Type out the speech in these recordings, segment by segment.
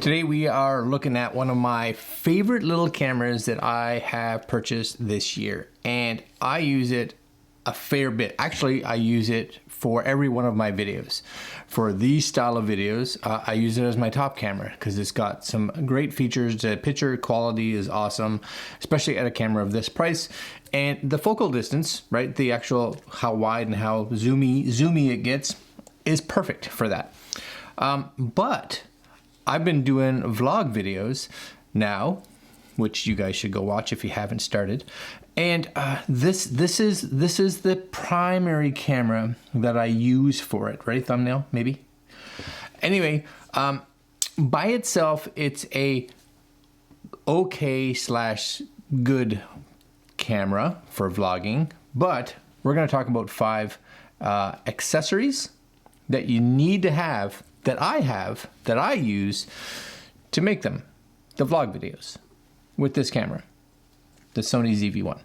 Today we are looking at one of my favorite little cameras that I have purchased this year, and I use it a fair bit. Actually, I use it for every one of my videos. For these style of videos, I use it as my top camera because it's got some great features. The picture quality is awesome, especially at a camera of this price. And the focal distance, right, the actual how wide and how zoomy it gets is perfect for that. But I've been doing vlog videos now, which you guys should go watch if you haven't started. And this is the primary camera that I use for it. Right, thumbnail maybe. Anyway, by itself, it's a okay/good camera for vlogging. But we're going to talk about 5 accessories that you need to have, that I use to make them, the vlog videos with this camera, the Sony ZV-1.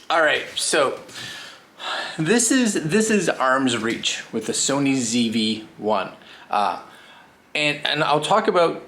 All right, so this is arm's reach with the Sony ZV-1, and I'll talk about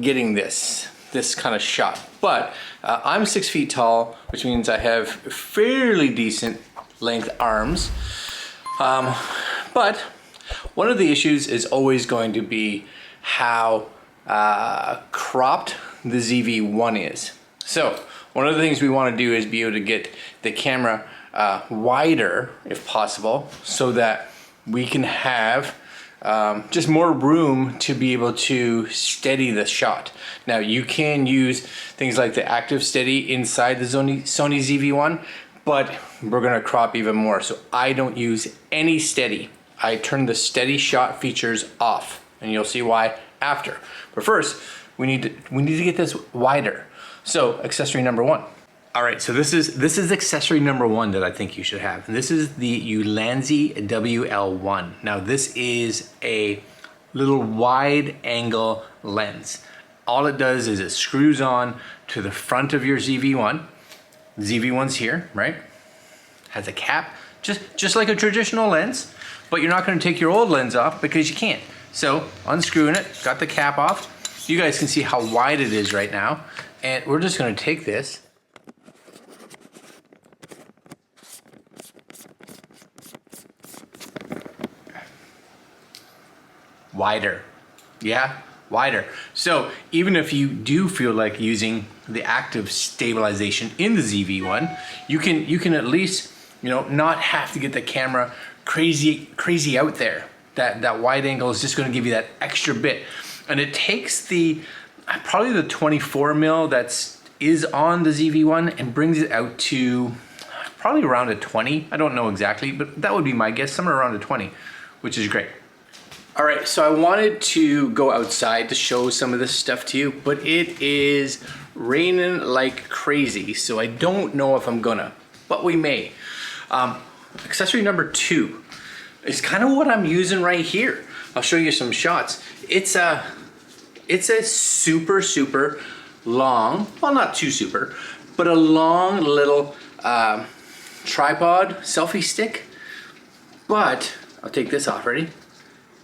getting this kind of shot. But I'm 6 feet tall, which means I have fairly decent length arms. But one of the issues is always going to be how cropped the ZV-1 is. So one of the things we want to do is be able to get the camera wider, if possible, so that we can have just more room to be able to steady the shot. Now you can use things like the active steady inside the Sony ZV-1, but we're gonna crop even more. So I don't use any steady. I turn the steady shot features off, and you'll see why after. But first, we need to get this wider. So accessory number 1. All right, so this is accessory number 1 that I think you should have, and this is the Ulanzi WL-1. Now this is a little wide angle lens. All it does is it screws on to the front of your ZV-1. ZV-1's here, right? Has a cap, just like a traditional lens, but you're not going to take your old lens off because you can't. So unscrewing it, got the cap off. You guys can see how wide it is right now, and we're just going to take this. Wider, yeah, wider. So even if you do feel like using the active stabilization in the ZV-1, you can at least, not have to get the camera crazy out there. That wide angle is just going to give you that extra bit, and it takes probably the 24 mil is on the ZV-1 and brings it out to probably around a 20. I don't know exactly, but that would be my guess, somewhere around a 20, which is great. All right, so I wanted to go outside to show some of this stuff to you, but it is raining like crazy, so I don't know if I'm gonna, but we may. Accessory number 2 is kind of what I'm using right here. I'll show you some shots. It's a super long, well, not too super, but a long little tripod selfie stick. But I'll take this off, ready?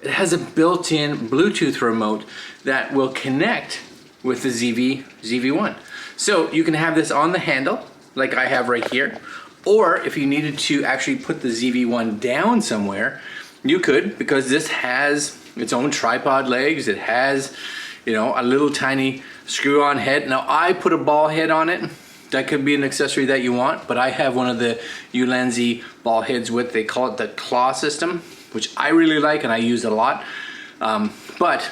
It has a built-in Bluetooth remote that will connect with the ZV-1. So you can have this on the handle, like I have right here, or if you needed to actually put the ZV-1 down somewhere, you could, because this has its own tripod legs. It has, a little tiny screw-on head. Now I put a ball head on it. That could be an accessory that you want, but I have one of the Ulanzi ball heads with, they call it the claw system, which I really like and I use a lot, but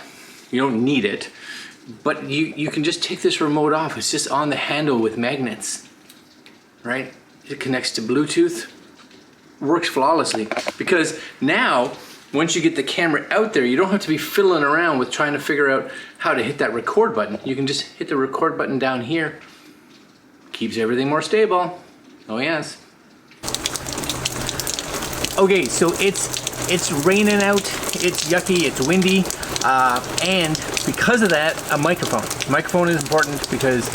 you don't need it. But you can just take this remote off. It's just on the handle with magnets, right? It connects to Bluetooth, works flawlessly. Because now, once you get the camera out there, you don't have to be fiddling around with trying to figure out how to hit that record button. You can just hit the record button down here. Keeps everything more stable. Oh yes. Okay, so it's raining out, it's yucky, it's windy, and because of that, a microphone. Microphone is important because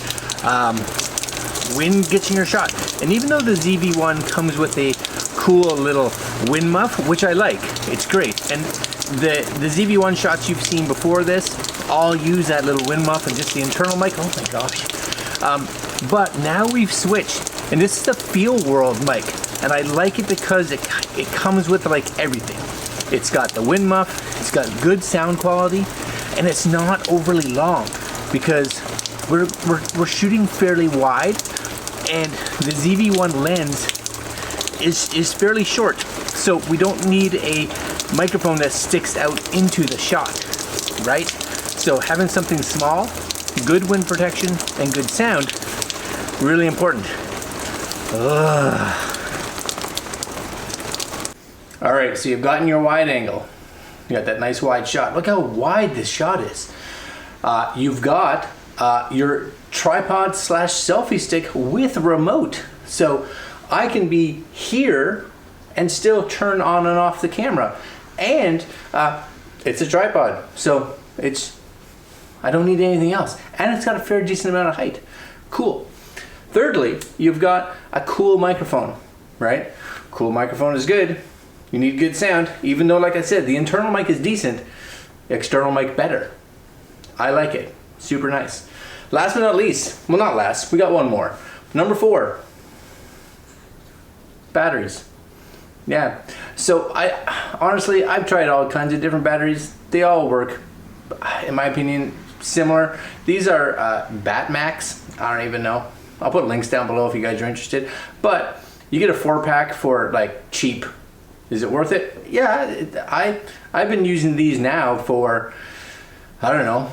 wind gets in your shot. And even though the ZV-1 comes with a cool little wind muff, which I like, it's great. And the ZV-1 shots you've seen before this all use that little wind muff and just the internal mic. Oh my gosh. But now we've switched, and this is the FeelWorld mic, and I like it because it comes with like everything. It's got the wind muff, it's got good sound quality, and it's not overly long because we're shooting fairly wide, and the ZV-1 lens is fairly short, so we don't need a microphone that sticks out into the shot, right? So having something small, good wind protection, and good sound, really important. All right, so you've gotten your wide angle. You got that nice wide shot. Look how wide this shot is. You've got your tripod / selfie stick with remote. So I can be here and still turn on and off the camera. And it's a tripod, so I don't need anything else. And it's got a fair decent amount of height. Cool. Thirdly, you've got a cool microphone, right? Cool microphone is good. You need good sound, even though, like I said, the internal mic is decent, external mic better. I like it. Super nice. Last but not least, well, not last, we got one more. Number 4, batteries. Yeah, so honestly, I've tried all kinds of different batteries. They all work, in my opinion, similar. These are Batmax. I don't even know. I'll put links down below if you guys are interested. But you get a 4-pack for like cheap. Is it worth it? Yeah, I've been using these now for, I don't know,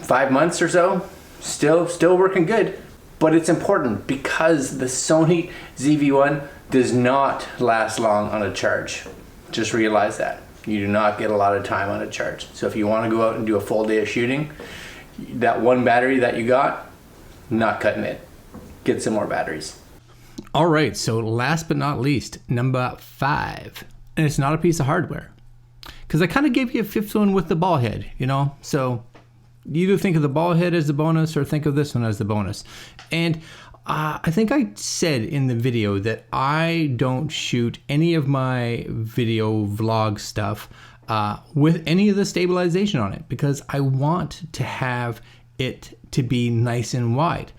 5 months or so. Still working good. But it's important because the Sony ZV-1 does not last long on a charge. Just realize that. You do not get a lot of time on a charge. So if you want to go out and do a full day of shooting, that one battery that you got, not cutting it. Get some more batteries. All right, so last but not least, number 5. And it's not a piece of hardware. Because I kind of gave you a 5th one with the ball head, you know? So you either think of the ball head as the bonus or think of this one as the bonus. And I think I said in the video that I don't shoot any of my video vlog stuff with any of the stabilization on it because I want to have it to be nice and wide.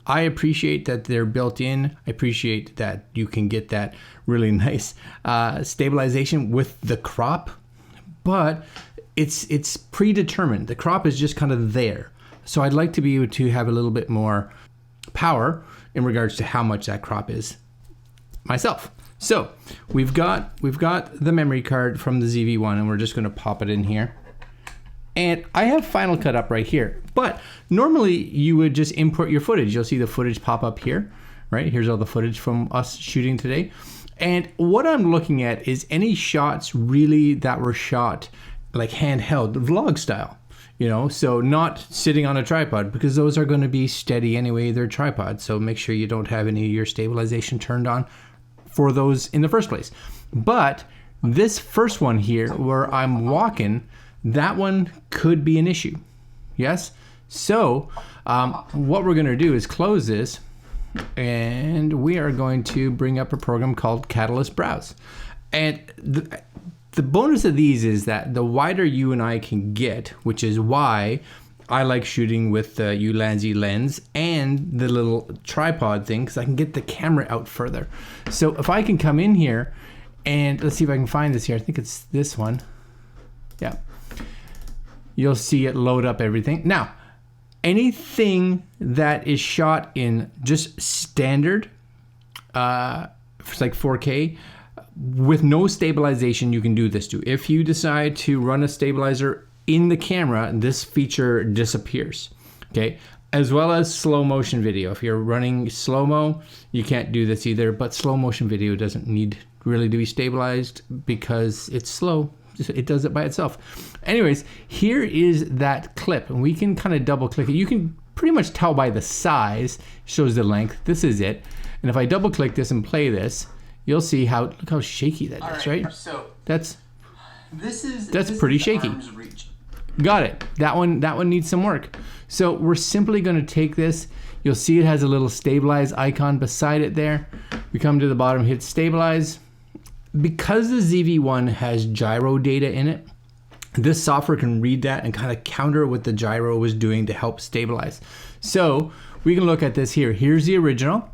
I appreciate that they're built in. I appreciate that you can get that really nice stabilization with the crop, but it's predetermined. The crop is just kind of there. So I'd like to be able to have a little bit more power in regards to how much that crop is myself. So we've got the memory card from the ZV-1 and we're just going to pop it in here. And I have Final Cut up right here, but normally you would just import your footage. You'll see the footage pop up here, right? Here's all the footage from us shooting today. And what I'm looking at is any shots really that were shot like handheld, vlog style, you know, so not sitting on a tripod because those are going to be steady anyway, they're tripods. So make sure you don't have any of your stabilization turned on for those in the first place. But this first one here where I'm walking, that one could be an issue. Yes? So what we're going to do is close this and we are going to bring up a program called Catalyst Browse. And the bonus of these is that the wider you and I can get, which is why I like shooting with the Ulanzi lens and the little tripod thing, because I can get the camera out further. So if I can come in here and let's see if I can find this here. I think it's this one. Yeah. You'll see it load up everything. Now, anything that is shot in just standard, it's like 4K, with no stabilization, you can do this too. If you decide to run a stabilizer in the camera, this feature disappears, okay? As well as slow motion video. If you're running slow-mo, you can't do this either, but slow motion video doesn't need really to be stabilized because it's slow. It does it by itself. Anyways, here is that clip, and we can kind of double click it. You can pretty much tell by the size, shows the length. This is it. And if I double click this and play this, you'll see how, look how shaky that is, right? So that's pretty shaky. Got it. That one needs some work. So we're simply going to take this. You'll see it has a little stabilize icon beside it there. We come to the bottom, hit stabilize. Because the ZV-1 has gyro data in it, this software can read that and kind of counter what the gyro was doing to help stabilize. So we can look at this here. Here's the original.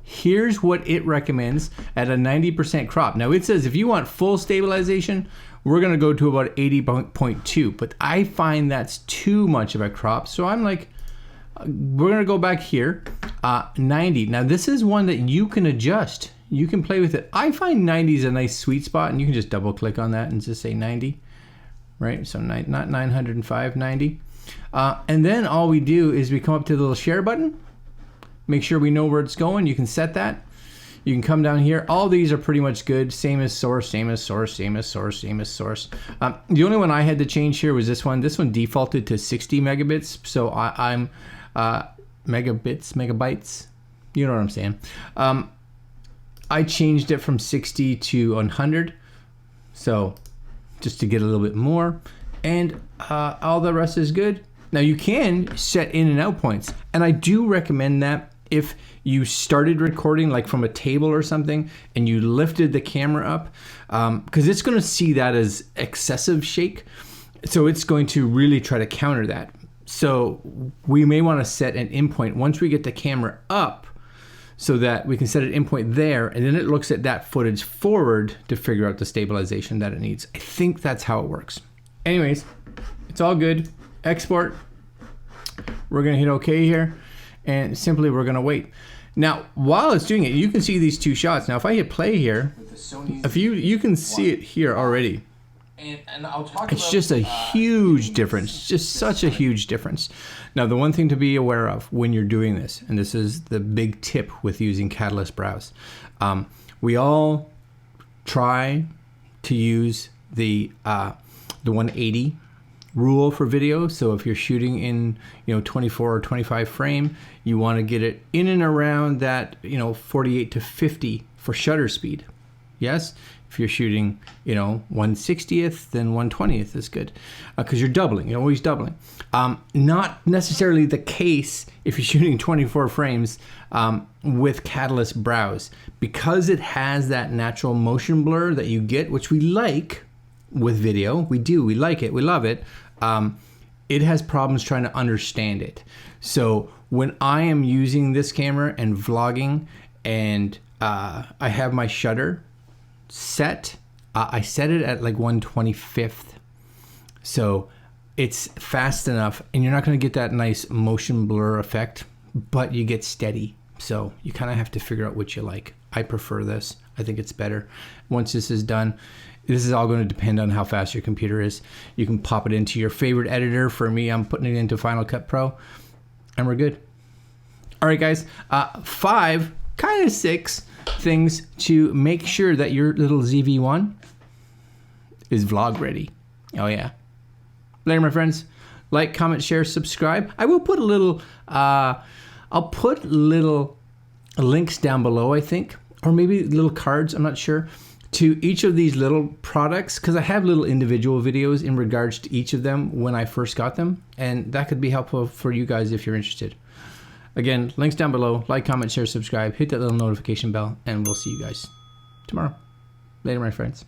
Here's what it recommends at a 90% crop. Now it says if you want full stabilization, we're gonna go to about 80.2, but I find that's too much of a crop. So I'm like, we're gonna go back here, 90. Now this is one that you can adjust. You can play with it. I find 90 is a nice sweet spot, and you can just double click on that and just say 90, right? So not 905, 90. And then all we do is we come up to the little share button, make sure we know where it's going. You can set that. You can come down here. All these are pretty much good. Same as source, same as source, same as source, same as source. The only one I had to change here was this one. This one defaulted to 60 megabits. So I'm megabytes. You know what I'm saying. I changed it from 60 to 100. So just to get a little bit more. And all the rest is good. Now you can set in and out points. And I do recommend that if you started recording like from a table or something and you lifted the camera up, because it's going to see that as excessive shake. So it's going to really try to counter that. So we may want to set an in point once we get the camera up so that we can set an in point there, and then it looks at that footage forward to figure out the stabilization that it needs. I think that's how it works. Anyways, it's all good. Export. We're going to hit OK here. And simply we're gonna wait. Now, while it's doing it, you can see these two shots. Now, if I hit play here, if you can see it here already. And I'll talk it's about, just a huge difference, just such a huge difference. Now, the one thing to be aware of when you're doing this, and this is the big tip with using Catalyst Browse, we all try to use the 180 rule for video. So if you're shooting in 24 or 25 frame, you want to get it in and around that 48 to 50 for shutter speed. Yes, if you're shooting 1/60th, then 1/20th is good because you're doubling. You're always doubling. Not necessarily the case if you're shooting 24 frames with Catalyst Browse, because it has that natural motion blur that you get, which we like. With video, we like it, we love it. It has problems trying to understand it. So when I am using this camera and vlogging and I have my shutter set, I set it at like 1/25th. So it's fast enough and you're not gonna get that nice motion blur effect, but you get steady. So you kind of have to figure out what you like. I prefer this. I think it's better. Once this is done, this is all going to depend on how fast your computer is. You can pop it into your favorite editor. For me, I'm putting it into Final Cut Pro, and we're good. All right, guys. 5, kind of 6 things to make sure that your little ZV-1 is vlog ready. Oh yeah. Later, my friends. Like, comment, share, subscribe. I will put a little. I'll put little links down below, I think, or maybe little cards. I'm not sure. To each of these little products, because I have little individual videos in regards to each of them when I first got them, and that could be helpful for you guys if you're interested. Again, links down below. Like, comment, share, subscribe, hit that little notification bell, and we'll see you guys tomorrow. Later, my friends.